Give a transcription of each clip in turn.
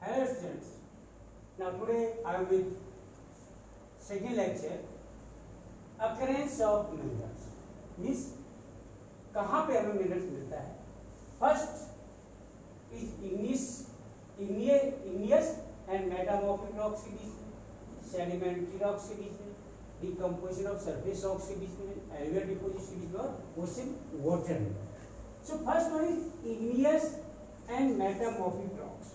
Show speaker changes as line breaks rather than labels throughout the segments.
Hello students. Now today I am with second lecture. Occurrence of minerals means कहाँ पे हमें minerals मिलता है. First is igneous and metamorphic rocks के बीच में, सेडिमेंट्री रॉक्स के बीच में, डिकम्पोजिशन ऑफ सरफेस रॉक्स के बीच में, एल्यूवियल डिपोजिशन के बीच में और ओशन वाटर में. So first one is igneous and metamorphic rocks.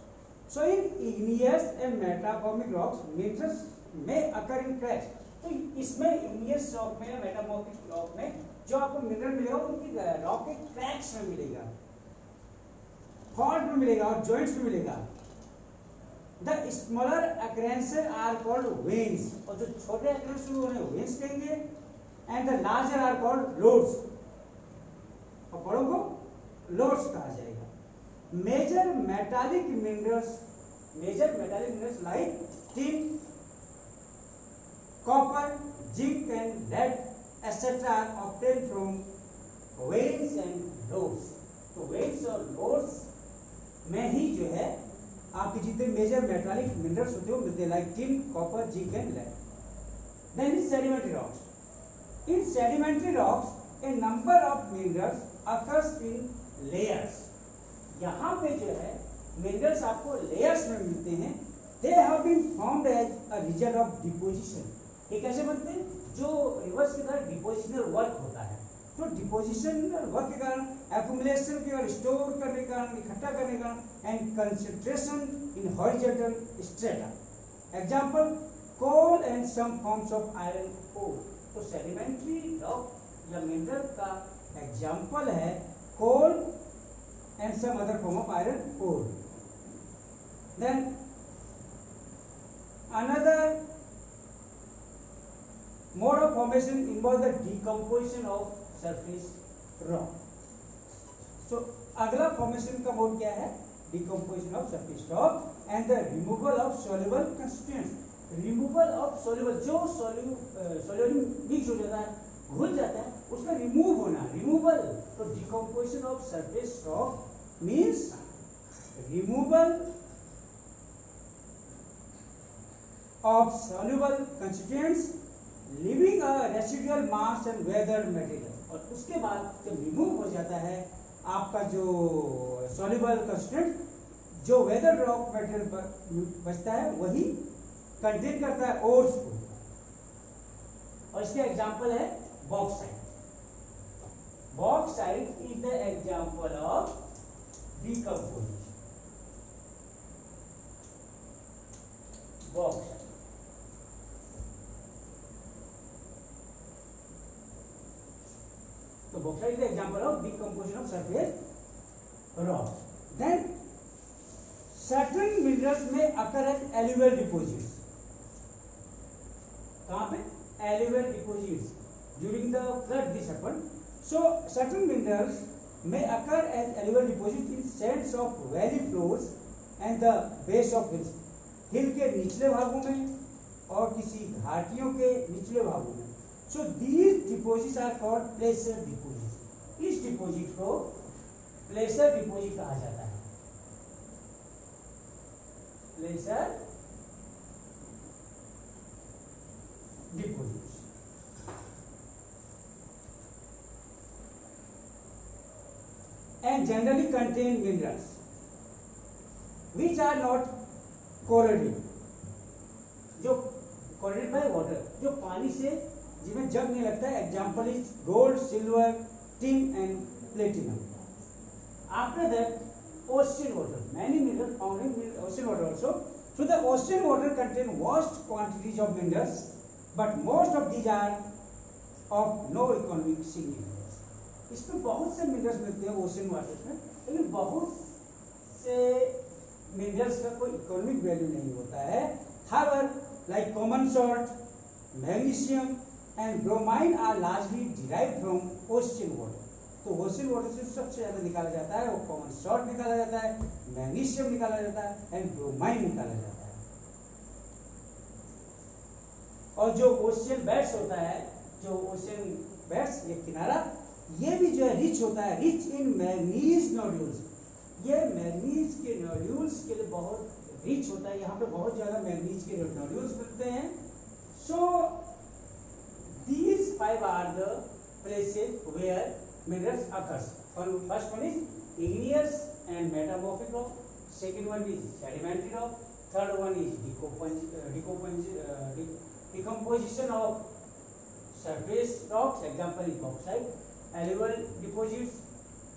So in igneous and metamorphic rocks minerals may occur in cracks. तो इसमें igneous rock में या metamorphic rock में जो आपको मिनरल मिलेगा उनकी रॉक के क्रैक्स में मिलेगा, फॉल्ट में मिलेगा और जॉइंट्स में मिलेगा. The smaller occurrences are called veins. और जो छोटे occurrences हैं उन्हें veins कहेंगे. And the larger are called lodes. और बड़ों को lodes कहा जाएगा. Major metallic minerals like tin, copper, zinc and lead etc. are obtained from veins and lodes. तो veins और lodes में ही जो है आपके जितने मेजर मेटालिक मिनरल्स होते हैं वो मिलते हैं, like tin, copper, zinc and lead. Then is sedimentary rocks. In sedimentary rocks a number of minerals occurs in layers. यहाँ पे जो है मिनरल्स आपको लेयर्स में मिलते हैं. They have been formed as a result of deposition. ये कैसे बनते हैं? जो रिवर्स के द्वारा डिपोजिशनल वर्क होता है. तो डिपोजिशनल वर्क के कारण, एक्युमुलेशन के कारण, स्टोर करने के कारण, इकट्ठा करने के कारण and concentration in horizontal strata. Example coal and some forms of iron ore. तो सेडिमेंट्री रॉक या मिनरल का एग्जांपल है coal and some other form of iron ore. Then another mode of formation involves the decomposition of surface rock. So अगला formation का mode क्या है? Decomposition of surface rock and the removal of soluble constituents. Removal of soluble, जो soluble mix हो जाता है, घुल जाता है, उसका रिमूव होना. रिमूवल. तो decomposition of surface rock means removal of soluble constituents living a residual mass and weathered material. और उसके बाद जब रिमूव हो जाता है आपका जो सॉल्युबल कंस्टिट्यूएंट, जो वेदर्ड रॉक मटेरियल पर बचता है वही कंटेन करता है ओर्स को. और इसके एग्जांपल है bauxite. Bauxite is the example of decomposition. Bauxite. So bauxite is the example of decomposition of surface rock. Then certain minerals may occur as alluvial deposits. कहाँ पे? Alluvial deposits. During the flood this happened. So certain minerals may occur as alluvial deposits in sands of valley floors and the base of hills. हिल के निचले भागों में और किसी घाटियों के निचले भागों में. So these deposits are called placer deposits. इस डिपोजिट को placer deposit कहा जाता है. placer deposits. And generally contain minerals which are not corroded. जो corroded by water, जो पानी से जिसमें जंग नहीं लगता है. Example is gold, silver, tin and platinum. After that, ocean water. Many minerals found in ocean water also. So the ocean water contain vast quantities of minerals, but most of these are of no economic significance. इसमें बहुत से minerals मिलते हैं ocean water में, लेकिन बहुत से minerals का कोई इकोनॉमिक वैल्यू नहीं होता है. However like common salt, magnesium and bromine are largely derived from ocean water. तो ओशन वाटर से सबसे ज्यादा निकाला जाता है वो कॉमन सॉल्ट निकाला जाता है, मैग्नीशियम निकाला जाता है एंड ब्रोमाइन निकाला जाता है. और जो ओशियन बेड्स होता है, जो ओशियन बेड्स ये किनारा, ये भी जो है रिच होता है, रिच इन मैग्नीज नोड्यूल्स. ये मैग्नीज के नोड्यूल्स के लिए बहुत रिच होता है, यहाँ पे बहुत ज्यादा मैग्नीज के नोड्यूल्स मिलते हैं. सो these 5 are the places where minerals occurs. First one is igneous and metamorphic rock, second one is sedimentary rock, third one is decomposition of surface rocks, example is bauxite, alluvial deposits,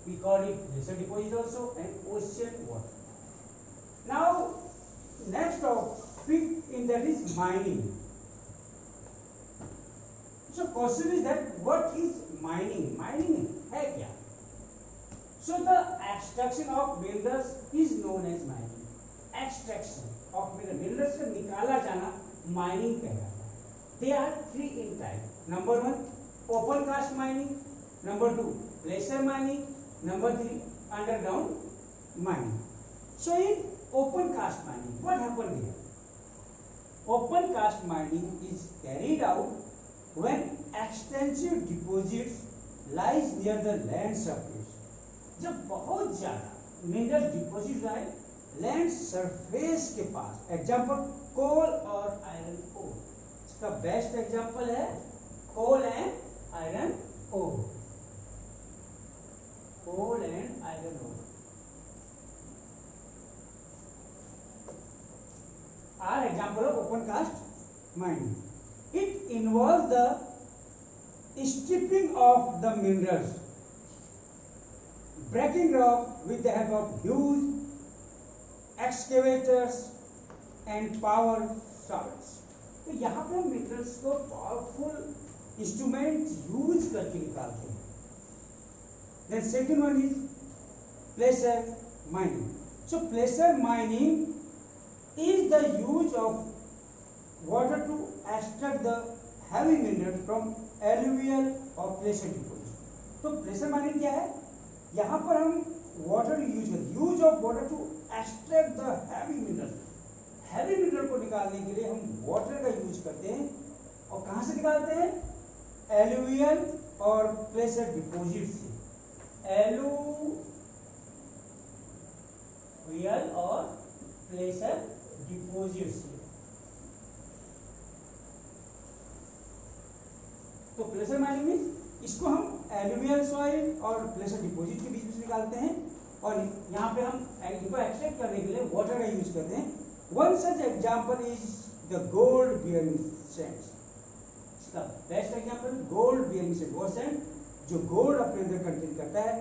we call it glacier deposit also, and ocean water. Now next topic in that is mining. So question is that what is mining? Mining है क्या? So the extraction of minerals is known as mining. Extraction of minerals से निकाला जाना mining कहलाता है. They are 3 in type. Number 1 open cast mining, number 2 placer mining, number 3 underground mining. So in open cast mining, what happened here? Open cast mining is carried out when extensive deposits lies near the land surface. जब बहुत ज्यादा mineral deposit है land surface के पास, example कोल और iron ore. इसका best example है coal and iron ore. Coal and iron ore are example of open cast mining. It involves the stripping of the minerals, breaking rock with the help of huge excavators and power saws. तो यहाँ पे हम minerals को powerful instrument use करके निकालते हैं. Then second one is placer mining. So placer mining is the use of water to extract the heavy minerals from alluvial or placer deposits. तो pressure mining क्या है? यहाँ पर हम वाटर यूज करते हैं. Use of water to extract the heavy mineral. Heavy mineral को निकालने के लिए हम वाटर का यूज करते हैं. और कहाँ से निकालते हैं? एलुवियल और प्लेसर डिपोजिट से. एलुवियल और प्लेसर डिपोजिट से. तो प्लेसर माइनिंग में इसको हम एलुवियल सॉइल और प्लेसर डिपोजिट के बीच में निकालते हैं और यहाँ पे हम इनको एक्सट्रैक्ट करने के लिए वाटर का यूज करते हैं. One such example is the gold bearing sand. इसका best example gold bearing sand, वो सैंड जो गोल्ड अपने अंदर कंटेन करता है.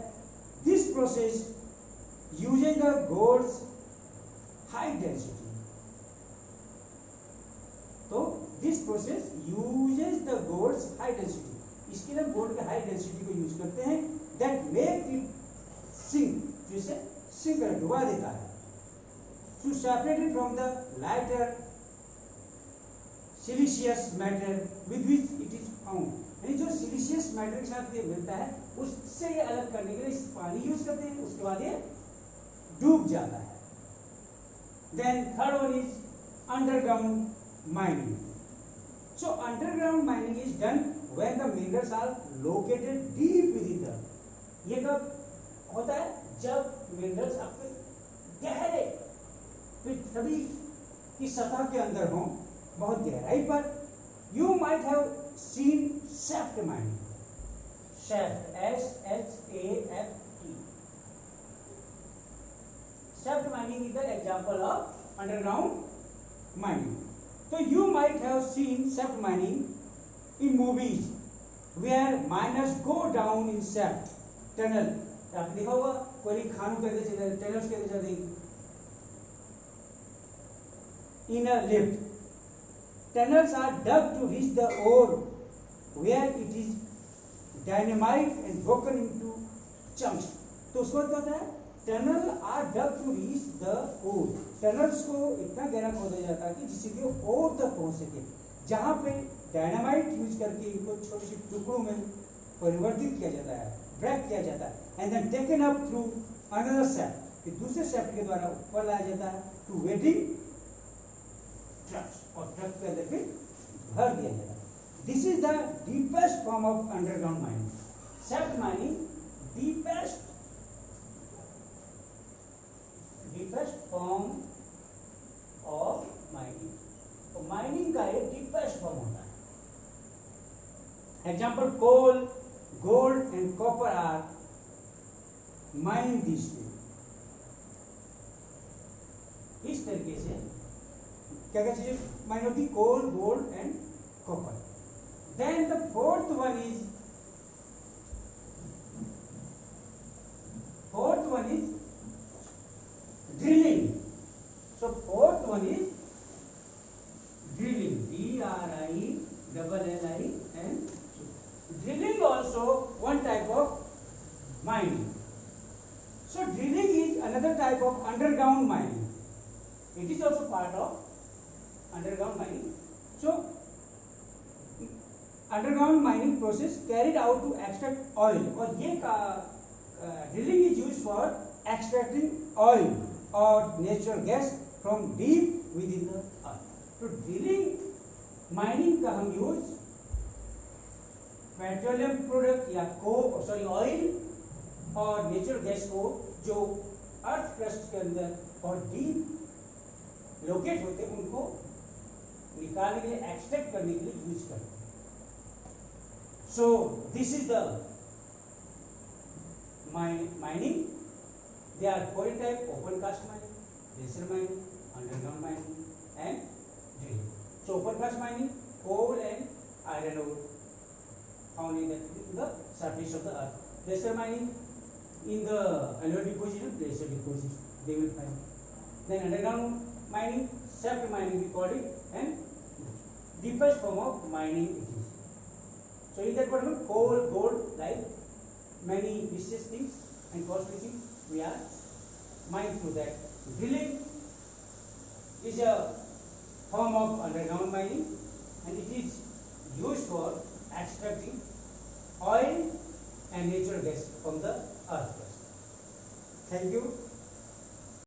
This process using the gold's high density. तो this process uses the gold's high density. इसके लिए गोल्ड के हाई डेंसिटी को यूज करते हैं. दैट मेक इट सिंक, जिसे सिंक कर डुबा देता है. To separate it from the lighter siliceous matter with which it is found. यानी जो सिलिशियस मैटर के साथ ये मिलता है उससे ये अलग करने के लिए पानी यूज करते हैं. उसके बाद ये डूब जाता है. Then third one is underground mining. So underground mining is done when the minerals are located deep within the. ये कब होता है? जब मिनरल्स आपके गहरे पृथ्वी की सतह के अंदर हों, बहुत गहराई पर. You might have seen shaft mining. Shaft, S-H-A-F-T. Shaft mining is the example of underground mining. So you might have seen shaft mining in movies where miners go down in shaft tunnel. आपने देखा होगा कोई खानों के अंदर चले tunnels के अंदर चले in a lift. Tunnels are dug to reach the ore where it is dynamite and broken into chunks. तो उसको क्या होता है? Tunnel are dug to reach the ore. Tunnels को इतना गहरा खोदा जाता है कि जिससे कि ओर तक पहुंच सके, जहां पे डायनामाइट यूज करके इनको छोटे छोटे टुकड़ों में परिवर्तित किया जाता है, ब्रेक किया जाता है, and then taken up through another shaft. फिर दूसरे शैफ्ट के द्वारा ऊपर लाया जाता है टू वेटिंग ट्रक्स, और ट्रक के अंदर फिर भर दिया जाता है. This is the deepest form of underground mining. Shaft mining deepest form Example, coal, gold and copper are mined this way. इस तरीके से क्या क्या चीजें माइन होती? Coal, gold and copper. Then the fourth one is drilling. So fourth one is drilling. D-R-I-L-L-I and drilling also one type of mining. So drilling is another type of underground mining. It is also part of underground mining. So underground mining process carried out to extract oil. और ये drilling is used for extracting oil or natural gas from deep within the earth. तो drilling mining का हम use petroleum product या oil और natural gas को जो earth crust के अंदर और डीप लोकेट होते हैं उनको निकालने के लिए, एक्सट्रैक्ट करने के लिए यूज करते हैं. So this is the mining. They are four type: open cast mining, desert mining, underground mining, and drilling. So open cast mining, coal and iron ore found in the surface of the earth. Desert mining, in the alluvial deposition, desert deposits they will find. Then underground mining, shaft mining we call it, and deepest form of mining it is. So in that particular coal, gold, like many precious things and costly things we are mined through that. Drilling is a form of underground mining and it is used for extracting oil and natural gas from the earth. Thank you.